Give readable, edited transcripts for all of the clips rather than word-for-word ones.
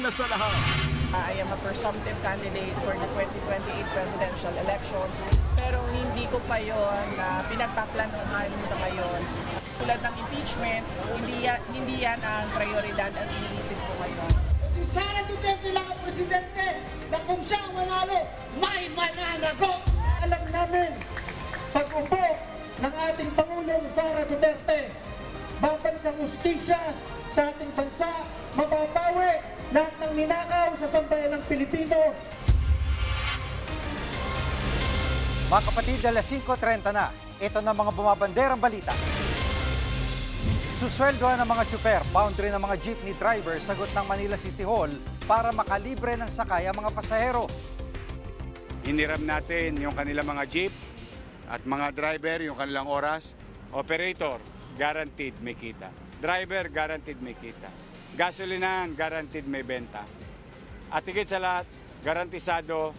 una sa lahat. I am a presumptive candidate for the 2028 presidential elections, pero hindi ko pa yon pinagpaplanuhan sa ngayon. Tulad ng impeachment, hindi yan ang prioridad at iniisip ko ngayon. Si Sara Duterte lang ang presidente na kung siya ang manalo, may mananagot! Alam namin, pag-upo ng ating Pangulong Sara Duterte, babalik ang ustisya sa ating bansa, mababawi lahat ng ninakaw sa sambayan ng Pilipino. Mga kapatid, alas 5:30 na. Ito na mga bumabanderang balita. Susweldohan ng mga tsuper, boundary ng mga jeepney driver, sagot ng Manila City Hall para makalibre ng sakay ang mga pasahero. Hiniram natin yung kanilang mga jeep at mga driver yung kanilang oras. Operator, guaranteed may kita. Driver, guaranteed may kita. Gasolinahan, guaranteed may benta. At higit sa lahat, garantisado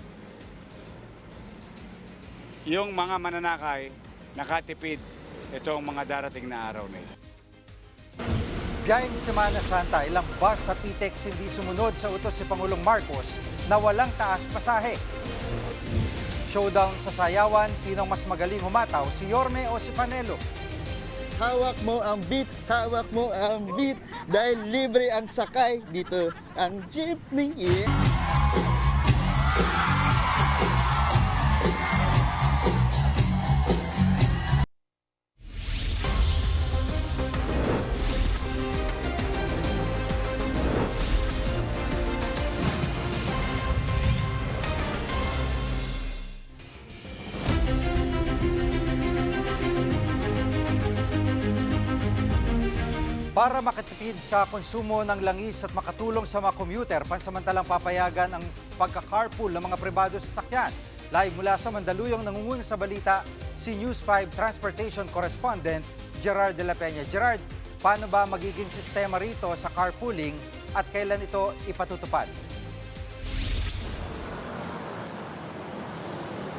yung mga mananakay nakatipid itong mga darating na araw na ito. Biyaheng Semana Santa, ilang bus sa PTEX hindi sumunod sa utos si Pangulong Marcos na walang taas pasahe. Showdown sa sayawan, sinong mas magaling humataw, si Yorme o si Panelo? Hawak mo ang beat, dahil libre ang sakay dito ang jeepney. Yeah. Para makatipid sa konsumo ng langis at makatulong sa mga commuter, pansamantalang papayagan ang pagka-carpool ng mga pribado sa sasakyan. Live mula sa Mandaluyong, nangunguna sa balita si News 5 Transportation Correspondent Gerard de la Peña. Gerard, paano ba magiging sistema rito sa carpooling at kailan ito ipatutupad?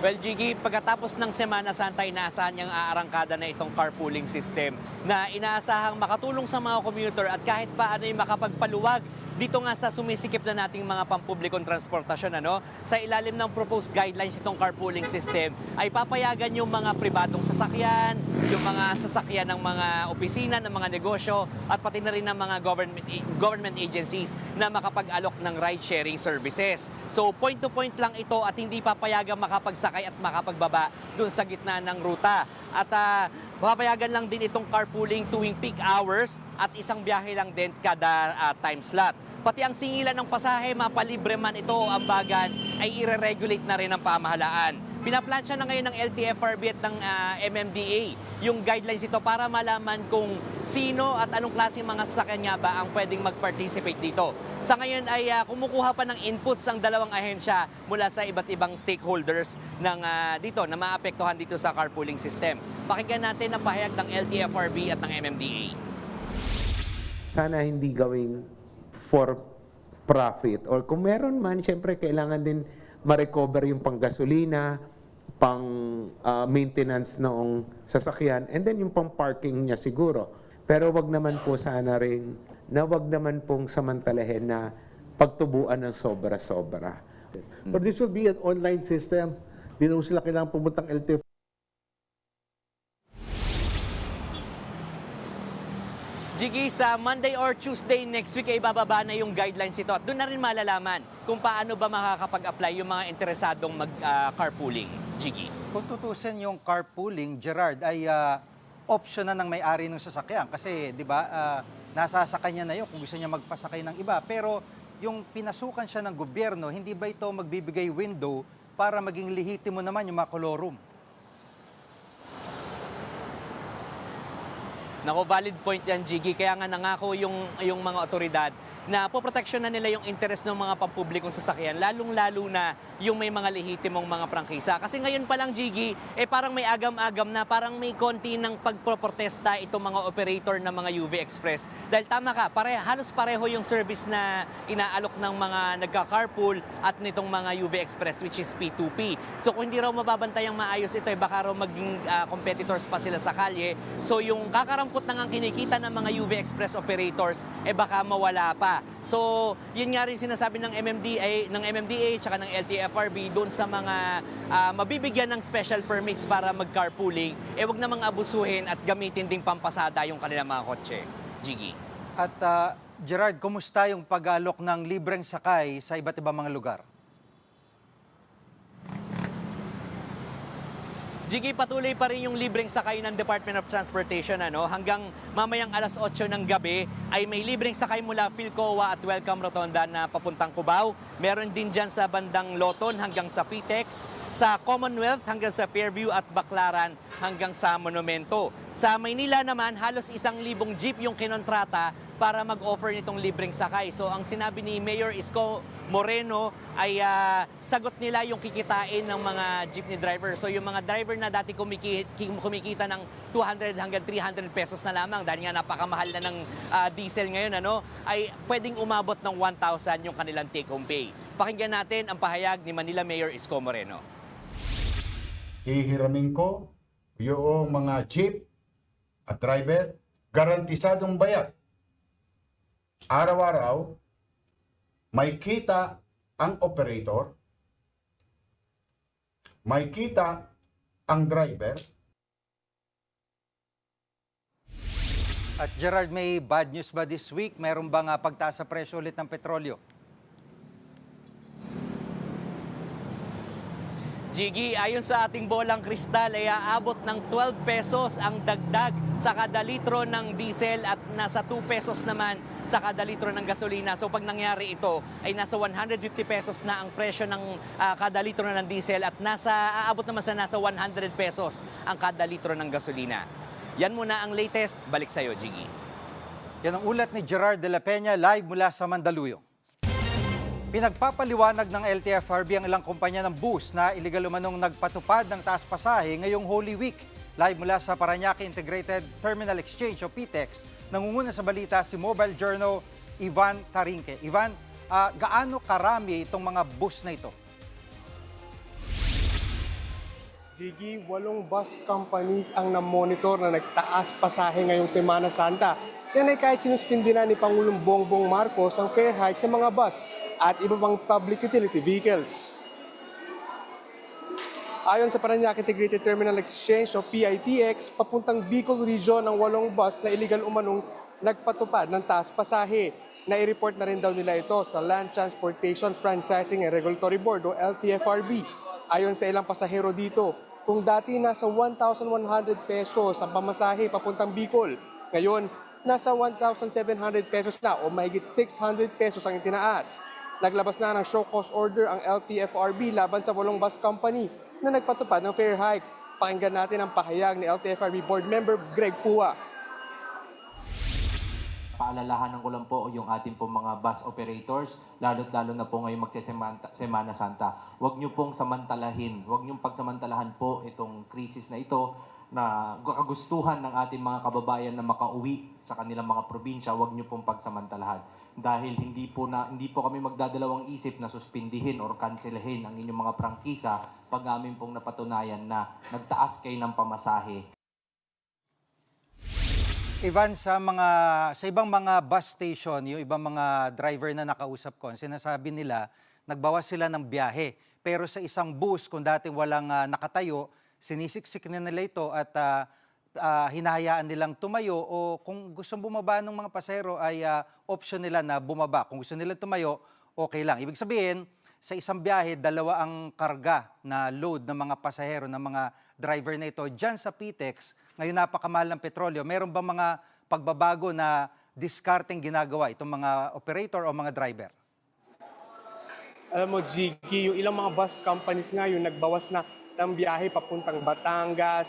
Well, Jiggy, pagkatapos ng Semana Santa, inaasahan niyang aarangkada na itong carpooling system na inaasahang makatulong sa mga commuter at kahit paano ay makapagpaluwag dito nga sa sumisikip na nating mga pampublikong transportasyon. Sa ilalim ng proposed guidelines itong carpooling system ay papayagan yung mga pribadong sasakyan, yung mga sasakyan ng mga opisina, ng mga negosyo at pati na rin ng mga government agencies na makapag-alok ng ride-sharing services. So point to point lang ito at hindi papayagan makapagsakay at makapagbaba dun sa gitna ng ruta. At papayagan lang din itong carpooling tuwing peak hours at isang biyahe lang din kada time slot. Pati ang singilan ng pasahe, mapalibre man ito o ambagan, ay ire-regulate na rin ng pamahalaan. Pinaplansya na ngayon ng LTFRB at ng MMDA yung guidelines ito para malaman kung sino at anong klaseng mga sasakyan nga ba ang pwedeng mag-participate dito. Sa ngayon ay kumukuha pa ng inputs ang dalawang ahensya mula sa iba't ibang stakeholders ng, dito na maapektuhan dito sa carpooling system. Pakinggan natin ang pahayag ng LTFRB at ng MMDA. Sana hindi gawing for profit. Or kung meron man, siyempre kailangan din ma-recover yung panggasolina, pang maintenance noong sasakyan, and then yung pang parking niya siguro. Pero wag naman po sana rin, na wag naman pong samantalahin na pagtubuan ng sobra-sobra. But this will be an online system. Di na sila kailangan pumuntang LTF. Jiggy, sa Monday or Tuesday next week ay bababa na yung guidelines ito at doon na rin malalaman kung paano ba makakapag-apply yung mga interesadong mag-carpooling. Jiggy. Kung tutusin yung carpooling, Gerard, ay option na ng may-ari ng sasakyan. Kasi, di ba, nasasakay niya na yun kung gusto niya magpasakay ng iba. Pero yung pinasukan siya ng gobyerno, hindi ba ito magbibigay window para maging lehitimo naman yung mga kolorum? Nako, valid point yan, Jiggy. Kaya nga nangako yung mga otoridad na poproteksyon na nila yung interest ng mga pampublikong sasakyan, lalong-lalo na yung may mga lehitimong mga prangkisa. Kasi ngayon pa lang, Jiggy, parang may agam-agam na, parang may konti ng pagproprotesta itong mga operator ng mga UV Express. Dahil tama ka, halos pareho yung service na inaalok ng mga nagka-carpool at nitong mga UV Express, which is P2P. So kung hindi raw mababantay ang maayos ito, baka raw maging competitors pa sila sa kalye. So yung kakarampot na ang kinikita ng mga UV Express operators, baka mawala pa. sila. So, yun nga rin sinasabi ng MMDA tsaka ng LTFRB doon sa mga mabibigyan ng special permits para mag-carpooling, wag namang abusuhin at gamitin ding pampasada yung kanilang mga kotse. Jiggy. At Gerard, kumusta yung pag-alok ng libreng sakay sa iba't ibang mga lugar? Jiggy, patuloy pa rin yung libreng sakay ng Department of Transportation. Hanggang mamayang alas 8 ng gabi ay may libreng sakay mula Philcoa at Welcome Rotonda na papuntang Cubao. Meron din dyan sa bandang Loton hanggang sa Pitex, sa Commonwealth hanggang sa Fairview at Baclaran hanggang sa Monumento. Sa Maynila naman, halos 1,000 jeep yung kinontrata para mag-offer nitong libreng sakay. So ang sinabi ni Mayor Isko Moreno ay sagot nila yung kikitain ng mga jeepney driver. So yung mga driver na dati kumikita ng 200 hanggang 300 pesos na lamang dahil nga napakamahal na ng diesel ngayon, ay pwedeng umabot ng 1,000 yung kanilang take-home pay. Pakinggan natin ang pahayag ni Manila Mayor Isko Moreno. Hihiramin ko yung mga jeep at driver, garantisadong bayad. Araw-araw, may kita ang operator, may kita ang driver. At Gerard, may bad news ba this week? Meron bang pagtaas sa presyo ulit ng petrolyo? Jiggy, ayon sa ating bolang kristal ay aabot ng 12 pesos ang dagdag sa kada litro ng diesel at nasa 2 pesos naman sa kada litro ng gasolina. So pag nangyari ito ay nasa 150 pesos na ang presyo ng kada litro ng diesel at aabot naman sa nasa 100 pesos ang kada litro ng gasolina. Yan muna ang latest. Balik sa'yo, Jiggy. Yan ang ulat ni Gerard de la Peña live mula sa Mandaluyong. Pinagpapaliwanag ng LTFRB ang ilang kumpanya ng bus na iligal umanong nagpatupad ng taas pasahe ngayong Holy Week. Live mula sa Parañaque Integrated Terminal Exchange o PTEX, nangunguna sa balita si Mobile Journal Ivan Tarinque. Ivan, gaano karami itong mga bus na ito? Jiggy, 8 bus companies ang na-monitor na nagtaas pasahe ngayong Semana Santa. Yan ay kahit sinuspindi na ni Pangulong Bongbong Marcos ang fare hike sa mga bus at iba pang public utility vehicles. Ayon sa Parañaque Integrated Terminal Exchange o PITX, papuntang Bicol Region ang 8 bus na iligal umanong nagpatupad ng taas pasahe. Nai-report na rin daw nila ito sa Land Transportation Franchising and Regulatory Board o LTFRB. Ayon sa ilang pasahero dito, kung dati nasa 1,100 pesos ang pamasahe papuntang Bicol, ngayon nasa 1,700 pesos na o mahigit 600 pesos ang itinaas. Naglabas na ng show cause order ang LTFRB laban sa 8 bus company na nagpatupad ng fare hike. Pakinggan natin ang pahayag ni LTFRB board member Greg Pua. Paalalahanan ko lang po yung ating po mga bus operators, lalo't-lalo na po ngayong Semana Santa. Huwag niyo pong samantalahin, huwag niyong pagsamantalahan po itong krisis na ito na kagustuhan ng ating mga kababayan na makauwi sa kanilang mga probinsya, huwag niyo pong pagsamantalahan. Dahil hindi po kami magdadalawang isip na suspindihin or kanselahin ang inyong mga prangkisa pag amin pong napatunayan na nagtaas kayo ng pamasahe. Ivan, sa ibang mga bus station, yung ibang mga driver na nakausap ko, sinasabi nila, nagbawas sila ng biyahe. Pero sa isang bus, kung dating walang nakatayo, sinisiksik na nila ito at hinahayaan nilang tumayo o kung gustong bumaba ng mga pasahero ay option nila na bumaba. Kung gusto nila tumayo, okay lang. Ibig sabihin, sa isang biyahe, 2 ang karga na load ng mga pasahero, ng mga driver na ito. Diyan sa PTEX, ngayon napakamahal ng petrolyo, meron ba mga pagbabago na discarding ginagawa itong mga operator o mga driver? Alam mo, Jiggy, yung ilang mga bus companies ngayon nagbawas na ng biyahe papuntang Batangas,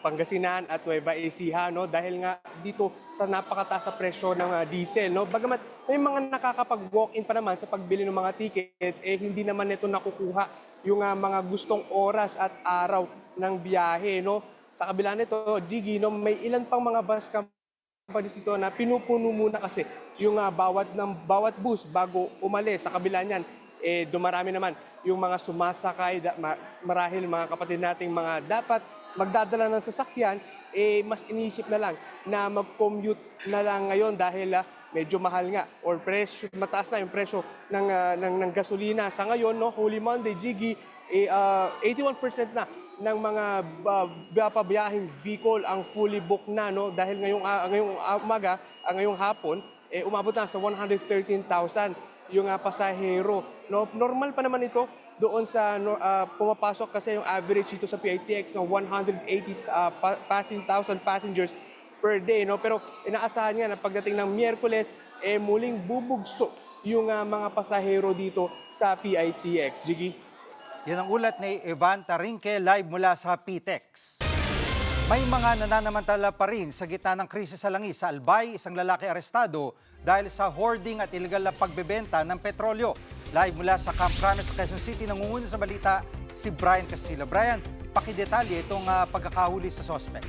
Pangasinan at Nueva Ecija, no? Dahil nga dito sa napakataas sa presyo ng diesel, no? Bagamat may mga nakakapag-walk-in pa naman sa pagbili ng mga tickets, hindi naman ito nakukuha yung mga gustong oras at araw ng biyahe, no? Sa kabila nito, Jiggy, no, may ilan pang mga bus companies ito na pinupuno muna kasi yung bawat bus bago umalis. Sa kabila niyan, dumarami naman yung mga sumasakay, marahil mga kapatid nating mga dapat magdadala ng sasakyan, mas iniisip na lang na mag-commute na lang ngayon dahil medyo mahal nga or presyo mataas na yung presyo ng gasolina. Sa ngayon, no, Holy Monday, Jiggy, 81% na ng mga pabiyahing Bicol ang fully booked na, no, dahil ngayong umaga, ngayong hapon umabot na sa 113,000 yung pasahero, no. Normal pa naman ito doon sa pumapasok kasi yung average ito sa PITX ng 180,000 passengers per day, no. Pero inaasahan nga na pagdating ng Miyerkules muling bubugso yung mga pasahero dito sa PITX. Jiggy. Yan ang ulat ni Evan Tarinque live mula sa PTEX. May mga nananamantala pa rin sa gitna ng krisis sa langis. Sa Albay, isang lalaki arestado dahil sa hoarding at illegal na pagbebenta ng petrolyo. Live mula sa Camp Crame sa Quezon City, nangunguna sa balita si Brian Castillo. Brian, pakidetalye itong pagkakahuli sa suspect.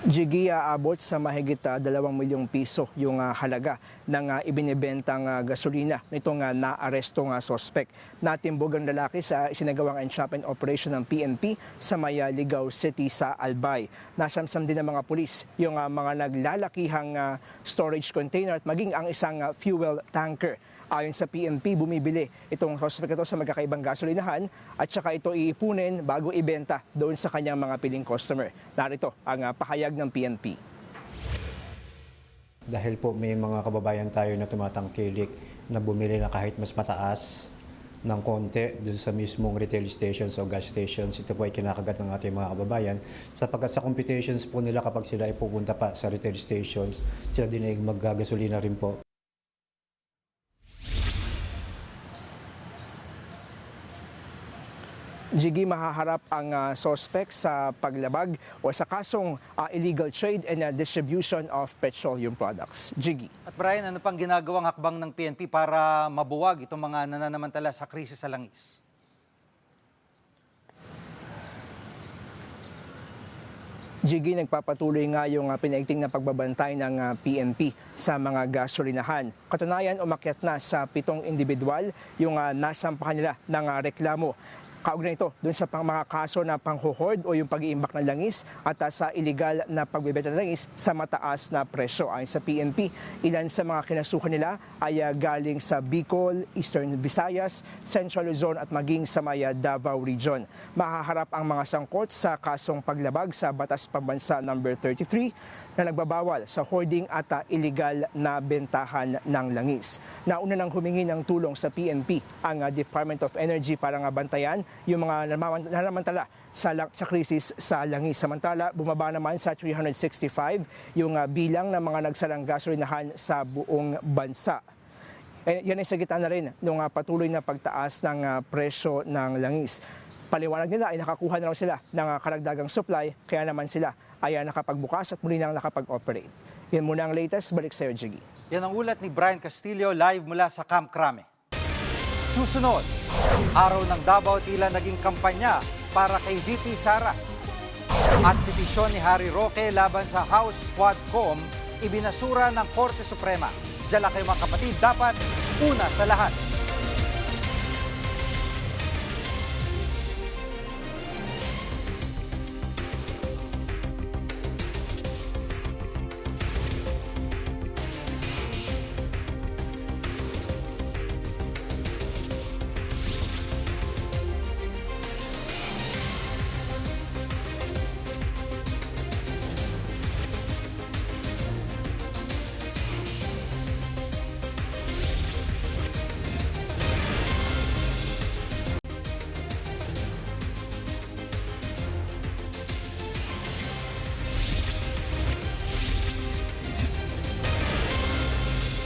Jiggy, aabot sa mahigit 2 milyong piso yung halaga ng ibinibentang gasolina nitong naarestong suspect. Natimbog ang lalaki sa isinagawang entrapment operation ng PNP sa Ligaw City sa Albay. Nasamsam din ng mga pulis yung mga naglalakihang storage container at maging ang isang fuel tanker. Ayon sa PNP, bumibili itong suspect ito sa magkakaibang gasolinahan at saka ito iipunin bago ibenta doon sa kanyang mga piling customer. Narito ang pahayag ng PNP. Dahil po may mga kababayan tayo na tumatangkilik na bumili na kahit mas mataas ng konti doon sa mismong retail stations o gas stations, ito po ay kinakagat ng ating mga kababayan. Sapagkat sa computations po nila kapag sila ay pupunta pa sa retail stations, sila din ay maggagasolina rin po. Jiggy, mahaharap ang suspect sa paglabag o sa kasong illegal trade and distribution of petroleum products. Jiggy. At Brian, ano pang ginagawang hakbang ng PNP para mabuwag itong mga nananamantala sa krisis sa langis? Jiggy, nagpapatuloy nga yung pinaigting na pagbabantay ng PNP sa mga gasolinahan. Katunayan, umakyat na sa 7 individual yung nasampahan nila ng reklamo. Kaugnay ito doon sa mga kaso na panghuhord o yung pag-iimbak ng langis at sa illegal na pagbebenta ng langis sa mataas na presyo. Ayon sa PNP, ilan sa mga kinasuhan nila ay galing sa Bicol, Eastern Visayas, Central Luzon at maging sa Maya Davao Region. Mahaharap ang mga sangkot sa kasong paglabag sa Batas Pambansa No. 33 na nagbabawal sa hoarding at illegal na bentahan ng langis. Nauna nang humingi ng tulong sa PNP ang Department of Energy para nga bantayan yung mga nanamantala sa krisis sa langis. Samantala, bumaba naman sa 365 yung bilang ng mga nagsalang gasolinahan sa buong bansa. Yan ay sa gitna na rin ng patuloy na pagtaas ng presyo ng langis. Paliwanag nila ay nakakuha na raw sila ng karagdagang supply, kaya naman sila ay nakapagbukas at muli nang nakapag-operate. Yan muna ang latest. Balik sa iyo, Jiggy. Yan ang ulat ni Brian Castillo live mula sa Camp Crame. Susunod, Araw ng Davao tila naging kampanya para kay VP Sara. At petisyon ni Harry Roque laban sa House Quadcom ibinasura ng Korte Suprema. Diyan lang kayo mga kapatid, dapat una sa lahat.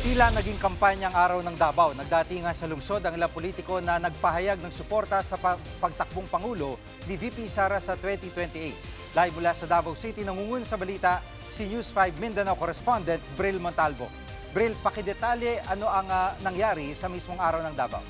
Tila naging kampanya ang Araw ng Davao. Nagdatingan sa lungsod ang ilang politiko na nagpahayag ng suporta sa pagtakbong Pangulo ni VP Sara sa 2028. Live mula sa Davao City, nangungun sa balita si News 5 Mindanao correspondent Bril Montalvo. Bril, pakidetalye ano ang nangyari sa mismong Araw ng Davao?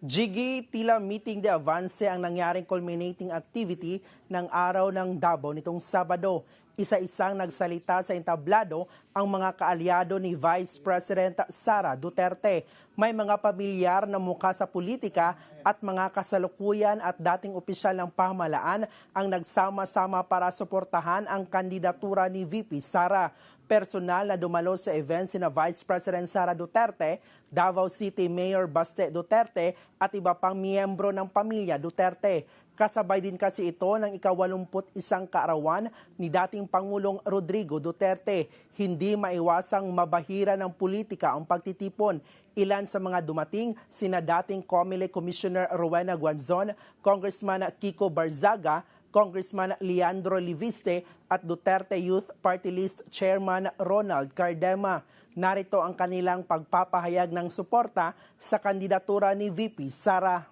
Jiggy, tila meeting de avance ang nangyaring culminating activity ng Araw ng Davao nitong Sabado. Isa-isang nagsalita sa entablado ang mga kaalyado ni Vice President Sara Duterte. May mga pamilyar na mukha sa politika at mga kasalukuyan at dating opisyal ng pamahalaan ang nagsama-sama para suportahan ang kandidatura ni VP Sara. Personal na dumalo sa event sina Vice President Sara Duterte, Davao City Mayor Baste Duterte at iba pang miyembro ng pamilya Duterte. Kasabay din kasi ito ng ika-81 kaarawan ni dating Pangulong Rodrigo Duterte. Hindi maiwasang mabahira ng politika ang pagtitipon. Ilan sa mga dumating, sina dating COMELEC Commissioner Rowena Guanzon, Congressman Kiko Barzaga, Congressman Leandro Liviste at Duterte Youth Party List Chairman Ronald Cardema. Narito ang kanilang pagpapahayag ng suporta sa kandidatura ni VP Sara.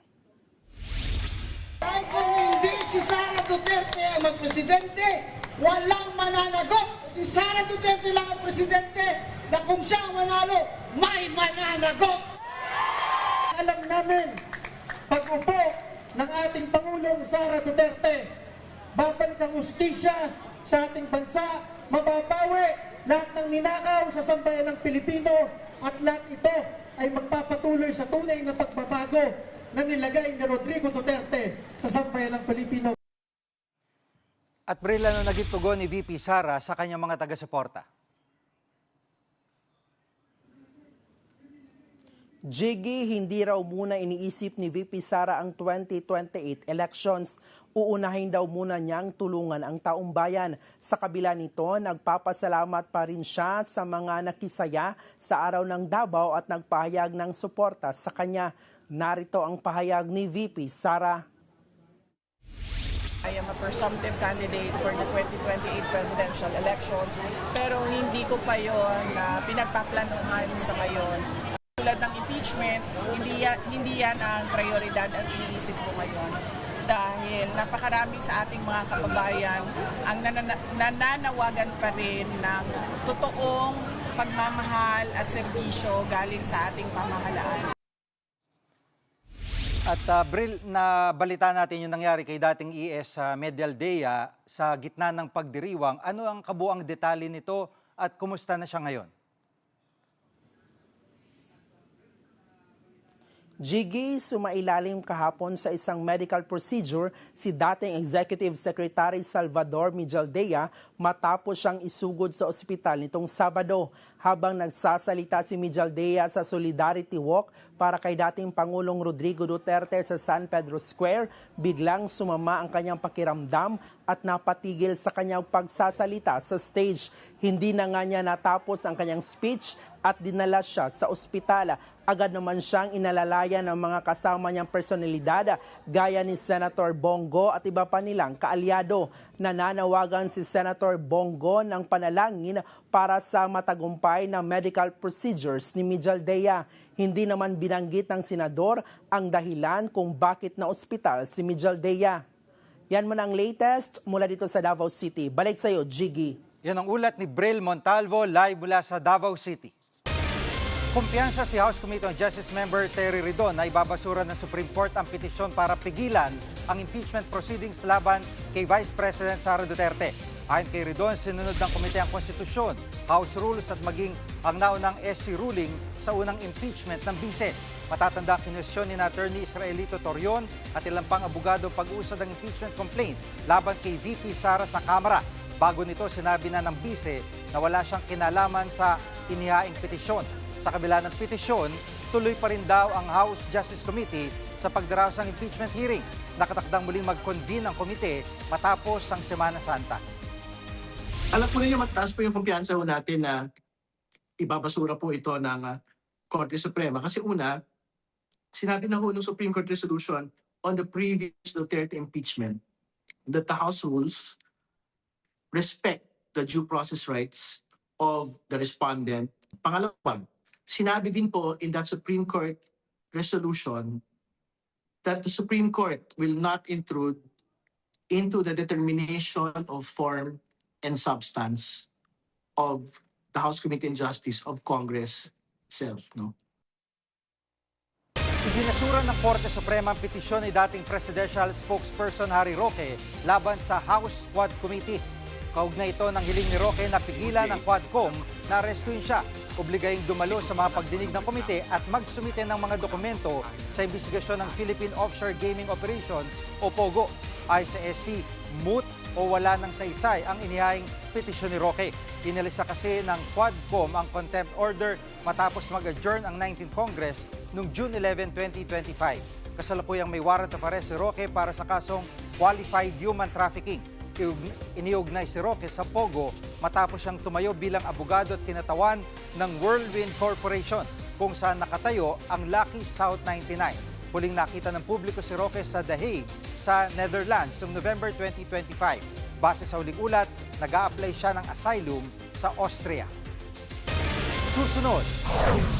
Dahil kung hindi si Sara Duterte ang magpresidente, walang mananagot. Si Sara Duterte lang ang presidente na kung siya ang manalo, may mananagot. Alam namin, pag-upo ng ating Pangulong Sara Duterte, babalik ang ustisya sa ating bansa, mababawi lahat ng ninakaw sa sambayan ng Pilipino at lahat ito ay magpapatuloy sa tunay na pagbabago na nilagay ni Rodrigo Duterte sa sambayan ng Pilipino. At Bril, ano naging tugon ni VP Sara sa kanyang mga taga-suporta? Jiggy, hindi raw muna iniisip ni VP Sara ang 2028 elections. Uunahin daw muna niyang tulungan ang taong bayan. Sa kabila nito, nagpapasalamat pa rin siya sa mga nakisaya sa araw ng Davao at nagpahayag ng suporta sa kanya. Narito ang pahayag ni VP Sara. I am a presumptive candidate for the 2028 presidential elections, pero hindi ko pa yon pinagpaplanuhan sa ngayon. Tulad ng impeachment, hindi yan ang prioridad at iniisip ko ngayon. Dahil napakarami sa ating mga kababayan ang nananawagan pa rin ng totoong pagmamahal at serbisyo galing sa ating pamahalaan. At Bril, nabalita natin yung nangyari kay dating ES Medialdea sa gitna ng pagdiriwang. Ano ang kabuang detalye nito at kumusta na siya ngayon? Jiggy, sumailalim kahapon sa isang medical procedure si dating Executive Secretary Salvador Mijaldea matapos siyang isugod sa ospital nitong Sabado. Habang nagsasalita si Mijaldea sa Solidarity Walk para kay dating Pangulong Rodrigo Duterte sa San Pedro Square, biglang sumama ang kanyang pakiramdam at napatigil sa kanyang pagsasalita sa stage. Hindi na nga niya natapos ang kanyang speech at dinala siya sa ospital. Agad naman siyang inalalayan ng mga kasama niyang personalidad gaya ni Senator Bongo at iba pa nilang kaalyado. Nananawagan si Senator Bongo ng panalangin para sa matagumpay na medical procedures ni Mijaldea. Hindi naman binanggit ng senador ang dahilan kung bakit na ospital si Mijaldea. Yan man ang latest mula dito sa Davao City. Balik sa iyo, Jiggy. Yan ang ulat ni Bril Montalvo live mula sa Davao City. Kumpiyansa si House Committee on Justice Member Terry Ridon na ibabasura ng Supreme Court ang petisyon para pigilan ang impeachment proceedings laban kay Vice President Sara Duterte. Ayon kay Ridon, sinunod ng komite ang konstitusyon, House rules at maging ang naunang SC ruling sa unang impeachment ng bise. Matatanda ang kinwestiyon ni Attorney Israelito Torion at ilang pang abogado pag-usad ng impeachment complaint laban kay VP Sara sa Kamara. Bago nito, sinabi na ng bise na wala siyang kinalaman sa inihaing petisyon. Sa kabila ng petisyon, tuloy pa rin daw ang House Justice Committee sa pagdaraos ng impeachment hearing. Nakatakdang muling mag-convene ang komite matapos ang Semana Santa. Alam po ninyo, mataas po yung kumpiyansa po natin na ibabasura po ito ng Korte Suprema. Kasi una, sinabi na ho ng Supreme Court resolution on the previous Duterte impeachment that the House rules respect the due process rights of the respondent. Pangalawa, sinabi din po in that Supreme Court resolution that the Supreme Court will not intrude into the determination of form and substance of the House Committee on Justice of Congress itself. No? Ibinasura ng Korte Suprema ang petisyon ni dating Presidential Spokesperson Harry Roque laban sa House Quad Committee. Kaugnay ito ng hiling ni Roque na pigilan ng Quadcom na arestuin siya. Obligayang dumalo sa mga pagdinig ng komite at magsumite ng mga dokumento sa imbestigasyon ng Philippine Offshore Gaming Operations o POGO. Ay sa SC, moot o wala ng saysay ang inihahing petisyon ni Roque. Inilisa kasi ng Quadcom ang contempt order matapos mag-adjourn ang 19th Congress noong June 11, 2025. Kasalukuyang may warrant of arrest si Roque para sa kasong qualified human trafficking. Iniugnay si Roque sa POGO matapos siyang tumayo bilang abogado at kinatawan ng Whirlwind Corporation kung saan nakatayo ang Lucky South 99. Huling nakita ng publiko si Roque sa The Hague sa Netherlands noong November 2025. Base sa huling ulat, nag-a-apply siya ng asylum sa Austria. Susunod,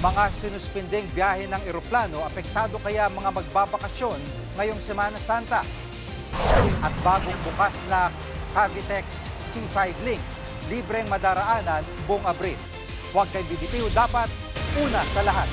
mga sinuspindeng biyahe ng eroplano, apektado kaya mga magbabakasyon ngayong Semana Santa. At bagong bukas na Cavitex C5 Link, libreng madaraanan buong Abril. Huwag kayong bibitiw, dapat una sa lahat.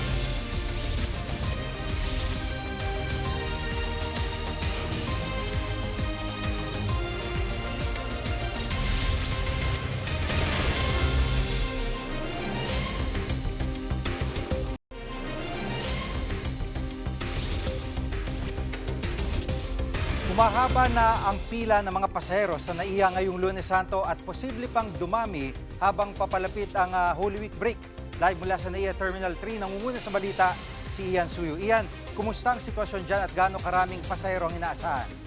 Umahaba na ang pila ng mga pasahero sa NAIA ngayong Lunes Santo at posible pang dumami habang papalapit ang Holy Week break. Live mula sa NAIA Terminal 3, nangunguna sa balita si Ian Suyo. Ian, kumusta ang sitwasyon dyan at gaano karaming pasahero ang inaasahan?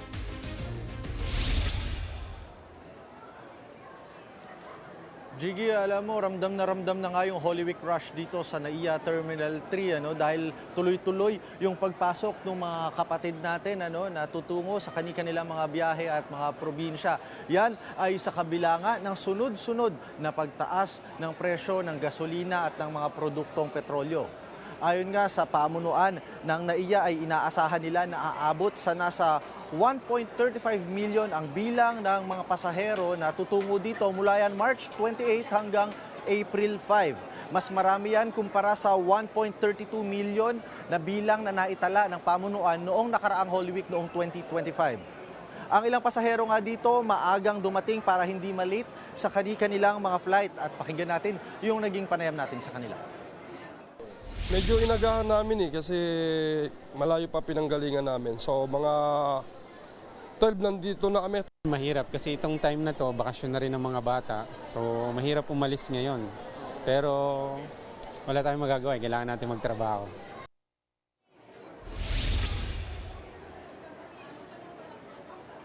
Jiggy, alam mo, ramdam na nga yung Holy Week rush dito sa NAIA Terminal 3 dahil tuloy-tuloy yung pagpasok ng mga kapatid natin na tutungo sa kanilang mga biyahe at mga probinsya. Yan ay sa kabila nga ng sunod-sunod na pagtaas ng presyo ng gasolina at ng mga produktong petrolyo. Ayon nga sa pamunuan ng NAIA ay inaasahan nila na aabot sa nasa 1.35 million ang bilang ng mga pasahero na tutungo dito mula yan March 28 hanggang April 5. Mas marami yan kumpara sa 1.32 million na bilang na naitala ng pamunuan noong nakaraang Holy Week noong 2025. Ang ilang pasahero nga dito maagang dumating para hindi malate sa kanilang mga flight at pakinggan natin yung naging panayam natin sa kanila. Medyo inagahan namin kasi malayo pa pinanggalingan namin. So mga 12 nandito na kami. Mahirap kasi itong time na to, bakasyon na rin ng mga bata. So mahirap umalis ngayon. Pero wala tayong magagawa, kailangan natin magtrabaho.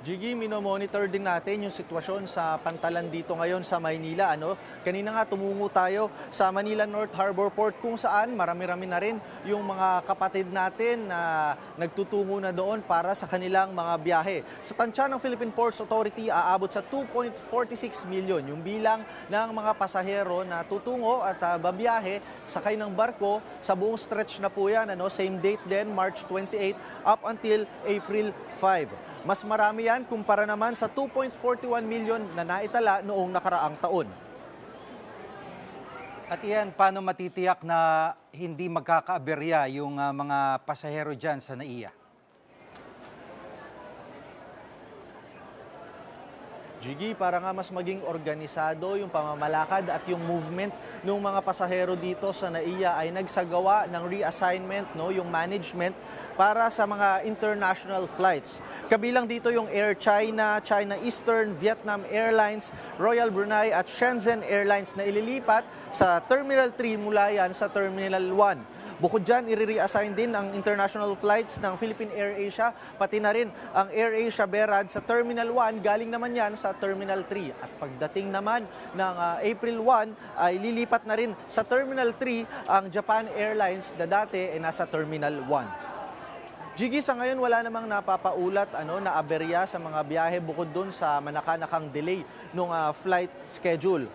Jiggy, minomonitor din natin yung sitwasyon sa pantalan dito ngayon sa Maynila. Kanina nga tumungo tayo sa Manila North Harbor Port kung saan marami-rami na rin yung mga kapatid natin na nagtutungo na doon para sa kanilang mga biyahe. Sa tansya ng Philippine Ports Authority, aabot sa 2.46 million yung bilang ng mga pasahero na tutungo at babiyahe sakay ng barko sa buong stretch na po yan. Same date din, March 28 up until April 5. Mas marami yan kumpara naman sa 2.41 million na naitala noong nakaraang taon. At iyan, paano matitiyak na hindi magkakaaberya yung mga pasahero dyan sa NAIA? Jiggy, para nga mas maging organisado yung pamamalakad at yung movement ng mga pasahero dito sa NAIA ay nagsagawa ng reassignment, yung management para sa mga international flights. Kabilang dito yung Air China, China Eastern, Vietnam Airlines, Royal Brunei at Shenzhen Airlines na ililipat sa Terminal 3 mula yan sa Terminal 1. Bukod dyan, i-reassign din ang international flights ng Philippine Air Asia, pati na rin ang Air Asia Berhad sa Terminal 1, galing naman yan sa Terminal 3. At pagdating naman ng April 1, ay lilipat na rin sa Terminal 3 ang Japan Airlines na dati nasa Terminal 1. Jiggy, sa ngayon wala namang napapaulat na aberya sa mga biyahe bukod dun sa manakanakang delay ng flight schedule.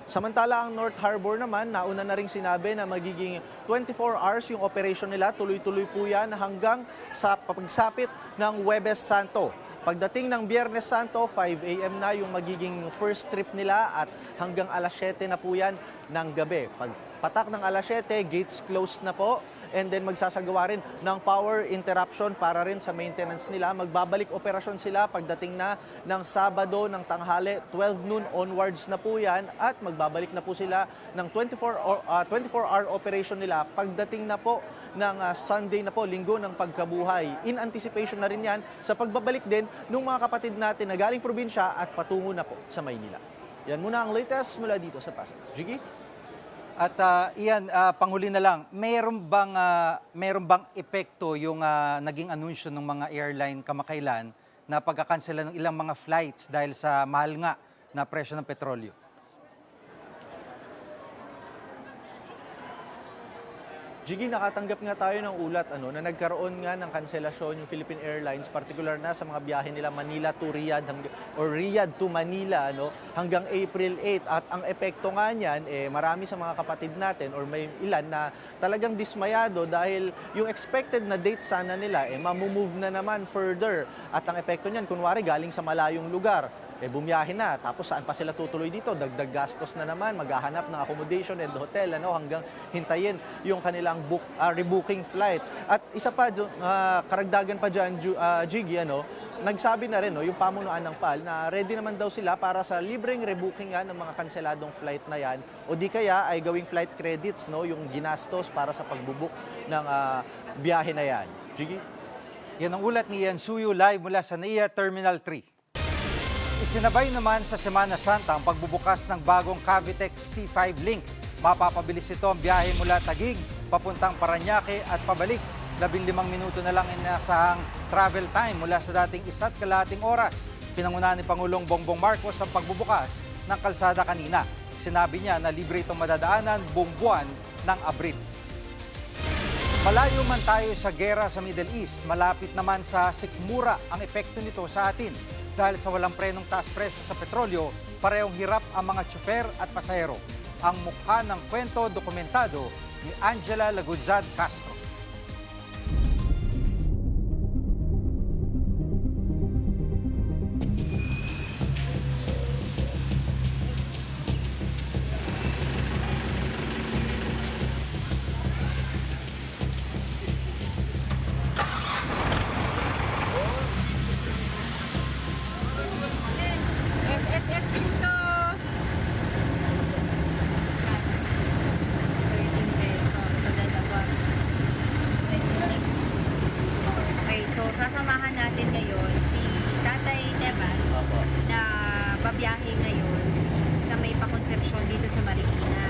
Samantala, ang North Harbor naman, nauna na rin sinabi na magiging 24 hours yung operation nila. Tuloy-tuloy po yan hanggang sa pagsapit ng Huwebes Santo. Pagdating ng Biyernes Santo, 5 a.m. na yung magiging first trip nila at hanggang alas 7 na po yan ng gabi. Pagpatak ng alas 7, gates closed na po. and then magsasagawa rin ng power interruption para rin sa maintenance nila. Magbabalik operasyon sila pagdating na ng Sabado ng tanghali, 12 noon onwards na po yan, at magbabalik na po sila ng 24-hour operation nila pagdating na po ng Sunday na po, linggo ng pagkabuhay. In anticipation na rin yan sa pagbabalik din ng mga kapatid natin na galing probinsya at patungo na po sa Maynila. Yan muna ang latest mula dito sa Pasay. Jiggy? At Ian, panghuli na lang, meron bang epekto yung naging anunsyo ng mga airline kamakailan na pagkakansela ng ilang mga flights dahil sa mahal nga na presyo ng petrolyo? Jiggy, nakatanggap nga tayo ng ulat na nagkaroon nga ng kanselasyon yung Philippine Airlines, particular na sa mga biyahe nila Manila to Riyadh or Riyadh to Manila hanggang April 8. At ang epekto nga niyan, marami sa mga kapatid natin or may ilan na talagang dismayado dahil yung expected na date sana nila mamumove na naman further. At ang epekto niyan, kunwari galing sa malayong lugar, bumiyahe na, tapos saan pa sila tutuloy dito? Dagdag gastos na naman, maghahanap ng accommodation and hotel hanggang hintayin yung kanilang rebooking flight. At isa pa, karagdagan pa dyan, Jiggy, nagsabi na rin yung pamunuan ng PAL na ready naman daw sila para sa libreng rebooking ng mga kanseladong flight na yan, o di kaya ay gawing flight credits, yung ginastos para sa pagbubuk ng biyahe na yan. Jiggy? Yan ang ulat ni Ian Suyo live mula sa NAIA Terminal 3. Isinabay naman sa Semana Santa ang pagbubukas ng bagong Cavitex C5 Link. Mapapabilis ito ang biyahe mula Taguig, papuntang Parañaque at pabalik. 15 minuto na lang inasahang travel time mula sa dating 1.5 oras. Pinangunahan ni Pangulong Bongbong Marcos ang pagbubukas ng kalsada kanina. Sinabi niya na libre itong madadaanan buong buwan ng Abril. Malayo man tayo sa gera sa Middle East, malapit naman sa sikmura ang epekto nito sa atin. Dahil sa walang prenong taas presyo sa petrolyo, parehong hirap ang mga tsuper at pasahero. Ang mukha ng kwento dokumentado ni Angela Lagudzad Castro. SSS Punto. 13 pesos. So, dalawa. 26. Okay, so sasamahan natin ngayon si Tatay Teban na babiyahe ngayon sa may pakonsepsyon dito sa Marikina.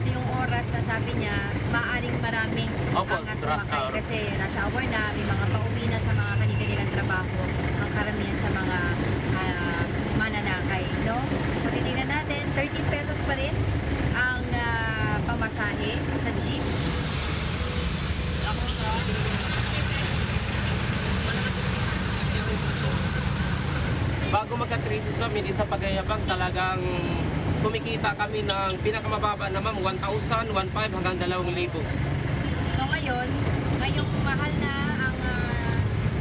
Ito yung oras na sabi niya, maaaring maraming ang sumakay kasi rush hour na, may mga pauwi na sa mga kanilang trabaho, ang karamihan sa mga mananakay, no? So titingnan natin, 13 pesos pa rin ang pamasahe sa jeep. Bago magka-crisis ma'am, hindi sa pagayabang talagang kumikita kami ng pinakamababa na ma'am, 1,000, 1,500 hanggang 2,000. So ngayong mahal na ang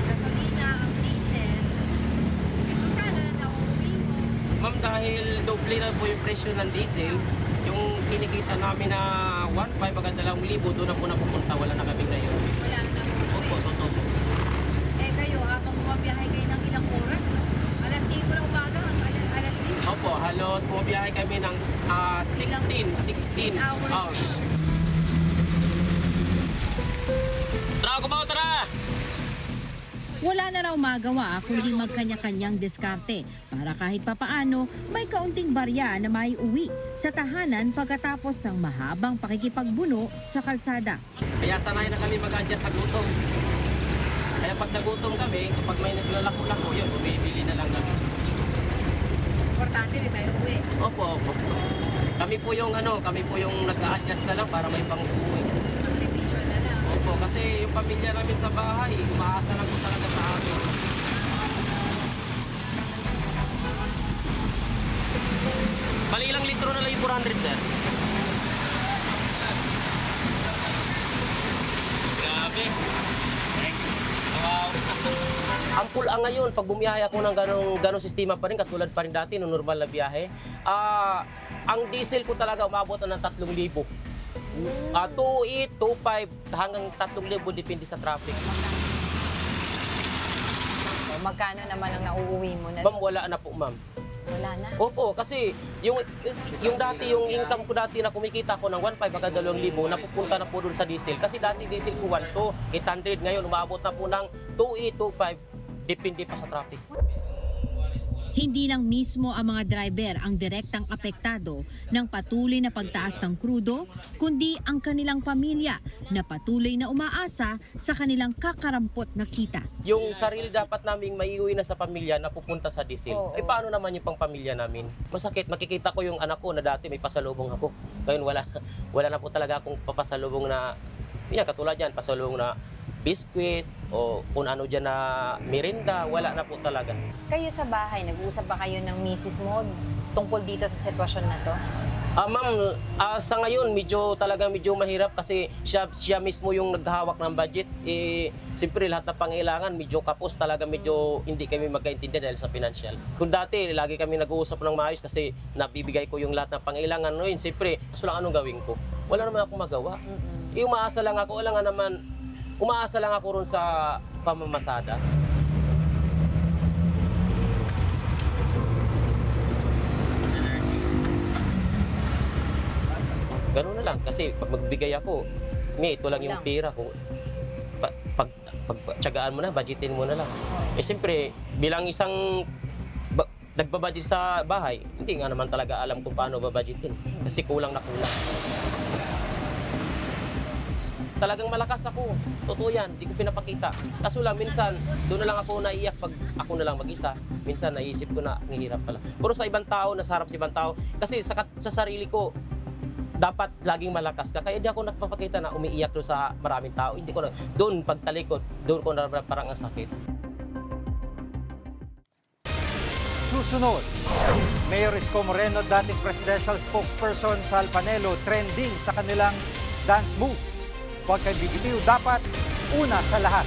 gasolina, ang diesel, magkano na nauuwi mo? Ma'am, dahil doble na po yung presyo ng diesel, yung kinikita namin na 1,500 hanggang 2,000, doon na po napupunta, wala na kami ngayon. Wala na uuwi? Opo, totoo. Kayo, habang bumabiyahe kayo ng ilang oras, no? Alas 5 ng umaga hanggang alas 10? Opo, halos bumabiyahe kami ng 16 hours. Tara! Wala na raw magawa kundi magkanya-kanyang diskarte para kahit papaano may kaunting barya na may uwi sa tahanan pagkatapos ng mahabang pakikipagbuno sa kalsada. Kaya sanay na kami mag-adjust sa gutom. Kaya pag nagutom kami, kapag may naglalako-lako, yun, bumibili na lang kami. Importante, may may uwi. Opo. Kami po yung nag-a-adjust na lang para may pang-uwi. Sakripisyo na lang. Opo, kasi yung pamilya namin sa bahay, umaasa lang po talaga sa amin. Bali ilang litro na lang yung 400, sir? Grabe. Wow. Ang pula ngayon, pag bumiyahe ako ng ganong sistema pa rin, katulad pa rin dati, nung normal na biyahe, ang diesel ko talaga umabot na ng 3,000. 2.8, 2.5 hanggang 3,000 depende sa traffic. Magkano naman ang nauuwi mo na? Ma'am, wala na po, ma'am. Wala na? Opo, kasi yung income ko dati na kumikita ko ng 1.5 hanggang 2,000, napupunta na po doon sa diesel. Kasi dati diesel ko 1.2, 800, ngayon umabot na po ng 2.8, 2.5, depende pa sa traffic. Hindi lang mismo ang mga driver ang direktang apektado ng patuloy na pagtaas ng krudo, kundi ang kanilang pamilya na patuloy na umaasa sa kanilang kakarampot na kita. Yung sarili dapat naming maiuwi na sa pamilya na pupunta sa diesel. Ay paano naman yung pang-pamilya namin? Masakit, makikita ko yung anak ko na dati may pasalubong ako. Ngayon wala na po talaga akong papasalubong na, katulad yan, pasalubong na biskwit o kung ano dyan na merinda, wala na po talaga. Kayo sa bahay, nag-uusap ba kayo ng misis mo tungkol dito sa sitwasyon na to? Ma'am, sa ngayon medyo mahirap kasi siya mismo yung naghahawak ng budget. Siyempre lahat ng pangailangan medyo kapos talaga, medyo hindi kami magkaintindihan dahil sa financial. Kung dati lagi kami nag-uusap ng maayos kasi nabibigay ko yung lahat ng pangailangan. Ngayon siyempre, so lang anong gawin ko? Wala naman akong magawa. Umaasa lang ako ron sa pamamasada. Ganun na lang kasi pag magbigay ako, ito lang yung pera ko. Pagtsagaan mo na, budgetin mo na lang. Siyempre, bilang isang nagbabudget sa bahay, hindi nga naman talaga alam kung paano babudgetin kasi kulang na kulang. Talagang malakas ako. Totoo yan, di ko pinapakita. Kaso lang, minsan, doon na lang ako naiyak pag ako na lang mag-isa. Minsan, naisip ko na, ang hirap pala. Pero sa ibang tao, nasa harap sa ibang tao, kasi sa sarili ko, dapat laging malakas ka. Kaya di ako nagpapakita na umiiyak doon sa maraming tao. Hindi ko na, doon pagtalikod, doon ko na parang ang sakit. Susunod, Mayor Isko Moreno, dating presidential spokesperson sa Alpanelo, trending sa kanilang dance moves. Huwag kang bibitiw, dapat una sa lahat.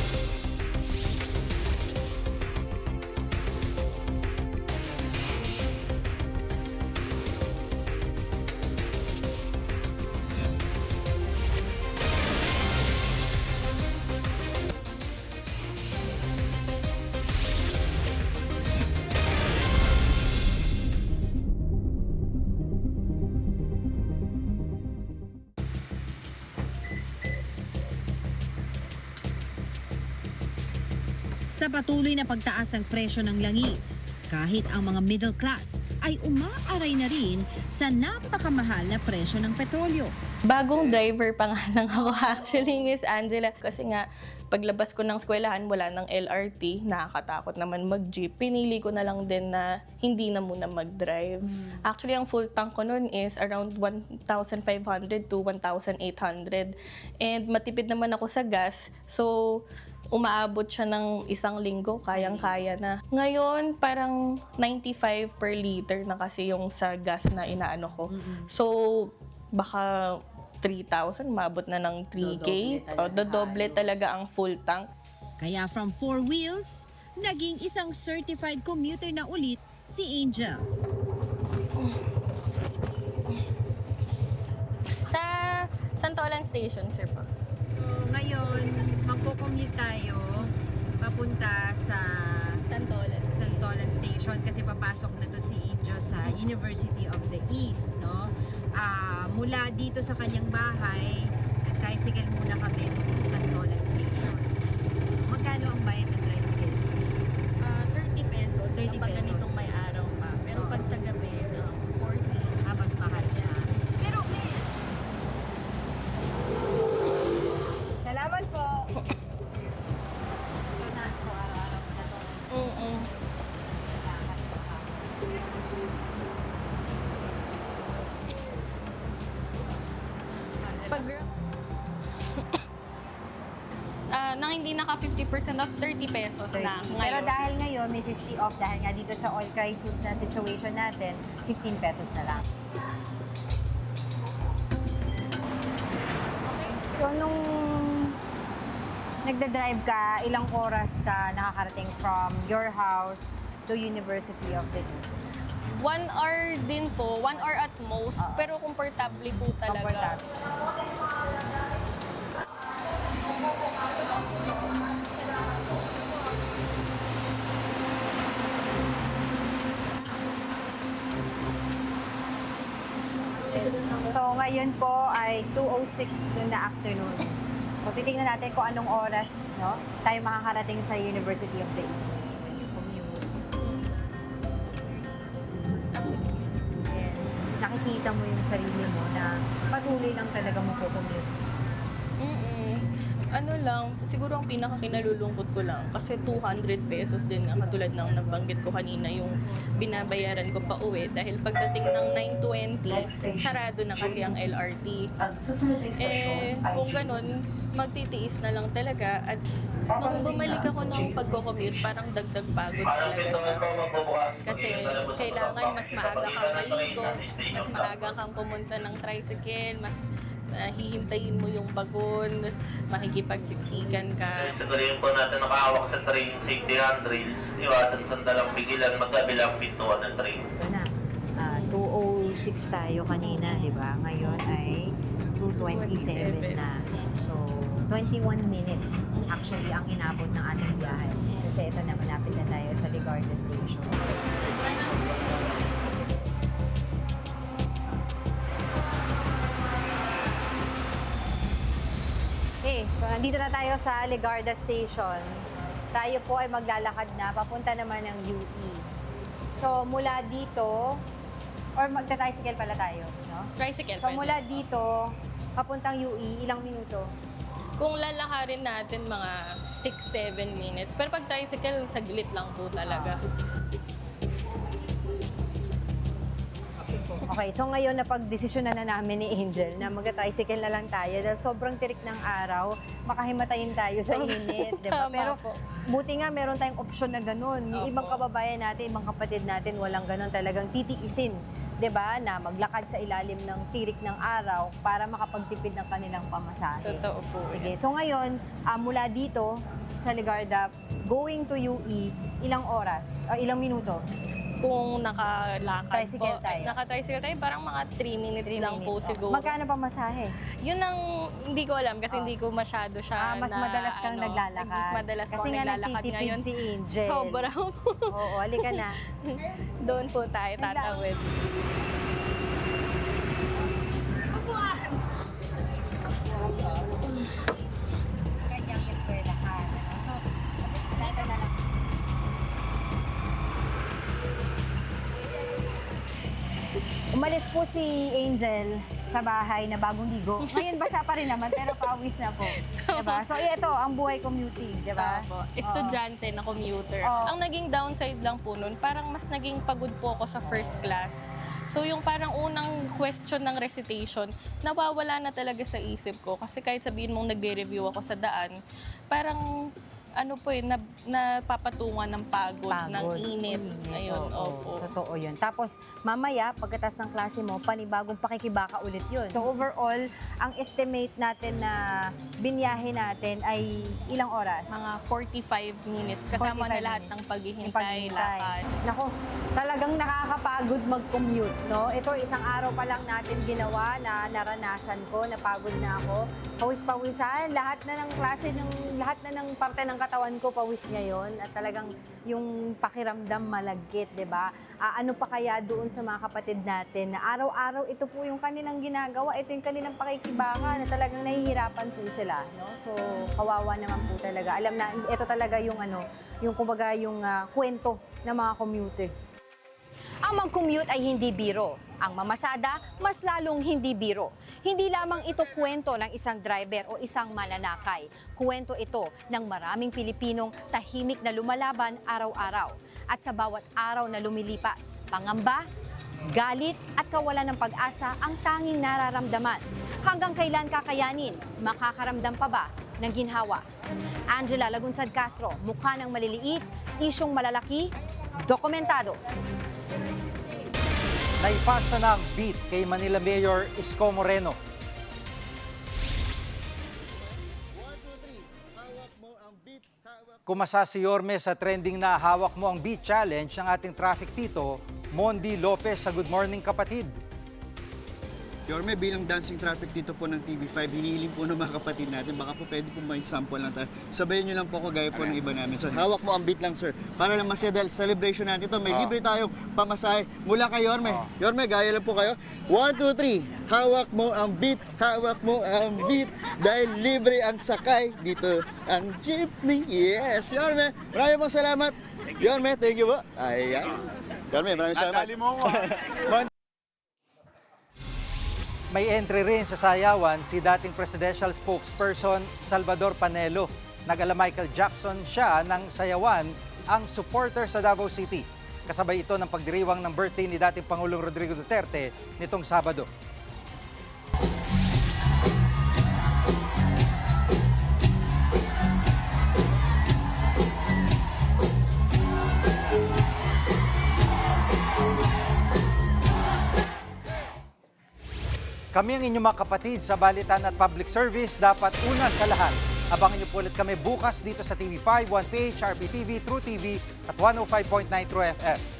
Sa patuloy na pagtaas ng presyo ng langis, kahit ang mga middle class ay umaaray na rin sa napakamahal na presyo ng petrolyo. Bagong driver pa nga lang ako actually, Miss Angela. Kasi nga, paglabas ko ng eskwelahan, wala ng LRT, nakakatakot naman mag-jeep. Pinili ko na lang din na hindi na muna mag-drive. Actually, ang full tank ko noon is around 1,500 to 1,800. And matipid naman ako sa gas, so umaabot siya ng 1 linggo, kayang-kaya na. Ngayon, parang 95 per liter na kasi yung sa gas na inaano ko. So, baka 3,000, maabot na ng 3K. Dodoble talaga ang full tank. Kaya from 4 wheels, naging isang certified commuter na ulit si Angel. Sa Santolan Station, sir po. So ngayon, magko-commute tayo papunta sa Santolan Station kasi papasok na to si Angel sa University of the East, no? Mula dito sa kanyang bahay, nag-tricycle muna kami to Santolan Station. Magkano ang bayad ng tricycle? 30 pesos. 30 Kapag pesos. ganitong may araw pa. Pero pag sa gabi, 40. Mas mahal siya. Pero may... Salamat po! Ito na, so araw-araw na to. Nang hindi naka 50% off, 30 pesos na ngayon. Pero dahil ngayon may 50 off dahil nga dito sa oil crisis na situation natin, 15 pesos na lang. So nung nagda-drive ka, ilang oras ka nakakarating from your house to University of the East? 1 hour din po, 1 hour at most, pero komportable po talaga. So ngayon po ay 2:06 in the afternoon. So titingnan natin kung anong oras, no, tayo makakarating sa University of the East. And nakikita mo yung sarili mo na patuloy lang talaga makukommute. Ano lang, siguro ang pinaka-kinalulungkot ko lang kasi 200 pesos din nga katulad ng nabanggit ko kanina yung binabayaran ko pa uwi dahil pagdating ng 9:20, sarado na kasi ang LRT. Kung ganun, magtitiis na lang talaga at nung bumalik ako ng pagko-commute, parang dagdag pagod talaga siya. Kasi kailangan mas maaga kang maligo, mas maaga kang pumunta ng tricycle, mas hihintayin mo yung bagon, makikipagsiksikan ka. Sa rin po natin nakahawak sa train safety handrails, iwasan sandalang pigilan, magkabilang pintuan ng train. Ito na, 2:06 tayo kanina, di ba? Ngayon ay 2:27 na. So, 21 minutes actually ang inabot ng ating biyahe. Kasi ito na, malapit na tayo sa Ligarda Station. Okay, so nandito na tayo sa Ligarda Station. Tayo po ay maglalakad na papunta naman ng UE. So mula dito, or magta-tricycle pala tayo, no? Tricycle. So mula dito, papuntang UE, ilang minuto? Kung lalakarin natin mga 6-7 minutes. Pero pag tricycle, saglit lang po talaga. Okay, so ngayon napag-desisyon na namin ni Angel na mag-tricycle na lang tayo dahil sobrang tirik ng araw, makahimatayin tayo sa init, di ba? Tama Pero po. buti nga meron tayong opsyon na ganun. Yung ibang kababayan natin, ibang kapatid natin, walang ganun, talagang titiisin, di ba? Na maglakad sa ilalim ng tirik ng araw para makapagtipid ng kanilang pamasahe. Totoo po. Sige, so ngayon, mula dito sa Ligarda, going to UE, ilang oras? O ilang minuto? Kung nakalakad Tricycle po, tayo. naka-tricycle tayo, parang mga 3 minutes lang po siguro. Magkano pa masahe? Yun ang hindi ko alam kasi hindi ko masyado siya Mas madalas kang naglalakad. Mas madalas Kasi po nga naglalakad nagtitipid ngayon. si Angel. Sobra po. Oo, halika na. Doon po tayo tatawid. Kanyang eskwelahan. So, dito na lang. Umalis po si Angel sa bahay na bagong ligo. Ngayon basa pa rin naman pero pawis na po. Diba? So ito, ang buhay commuting, diba? Opo. Estudyante na commuter. Ang naging downside lang po nun, parang mas naging pagod po ako sa first class. So yung parang unang question ng recitation, nawawala na talaga sa isip ko. Kasi kahit sabihin mong nagre-review ako sa daan, parang ano po napapatungan ng pagod, ng init. Ayun, opo. Totoo yun. Tapos, mamaya, pagkatapos ng klase mo, panibagong pakikibaka ulit yun. So, overall, ang estimate natin na binyahe natin ay ilang oras? Mga 45 minutes. Kasama na lahat ng paghihintay, lakad. Nako, talagang nakakapagod mag-commute, no? Ito, isang araw pa lang natin ginawa na naranasan ko, napagod na ako. Pawis-pawisan, lahat na ng klase, lahat na ng parte ng katawan ko pawis ngayon at talagang yung pakiramdam malagkit, 'di ba? Ano pa kaya doon sa mga kapatid natin na araw-araw ito po yung kanilang ginagawa, ito yung kanilang pakikibaka na talagang nahihirapan po sila, no? So kawawa naman po talaga. Alam na ito talaga yung yung kumbaga yung kwento ng mga commuter. Ang mag-commute ay hindi biro. Ang mamasada, mas lalong hindi biro. Hindi lamang ito kwento ng isang driver o isang mananakay. Kwento ito ng maraming Pilipinong tahimik na lumalaban araw-araw. At sa bawat araw na lumilipas, pangamba, galit at kawalan ng pag-asa ang tanging nararamdaman. Hanggang kailan kakayanin? Makakaramdam pa ba ng ginhawa? Angela Lagunsad Castro, mukha ng maliliit, isyong malalaki, dokumentado. Naipasa na ang beat kay Manila Mayor Isko Moreno. Hawak mo ang beat, hawak Kumasa si Yorme sa trending na hawak mo ang beat challenge ng ating traffic tito, Mondi Lopez sa Good Morning Kapatid. Yorme, bilang dancing traffic dito po ng TV5, hinihiling po ng mga kapatid natin, baka po pwede po may sample lang tayo. Sabayan nyo lang po ako gaya po ng iba namin. So, hawak mo ang beat lang, sir. Para lang masaya dahil celebration natin ito. May libre tayong pamasahe mula kay Yorme. Yorme, gaya lang po kayo. 1, 2, 3. Hawak mo ang beat, hawak mo ang beat. Dahil libre ang sakay dito ang jeepney. Yes, Yorme. Maraming pong salamat. Yorme, thank you po. Ayan. Yorme, maraming salamat. Nadali mo ko. May entry rin sa sayawan si dating presidential spokesperson Salvador Panelo. Nag-ala Michael Jackson siya ng sayawan ang supporter sa Davao City. Kasabay ito ng pagdiriwang ng birthday ni dating Pangulong Rodrigo Duterte nitong Sabado. Kami ang inyong mga kapatid sa Balitan at Public Service. Dapat una sa lahat. Abangan niyo po ulit kami bukas dito sa TV5, 1PH, RPTV, True TV at 105.9 True FM.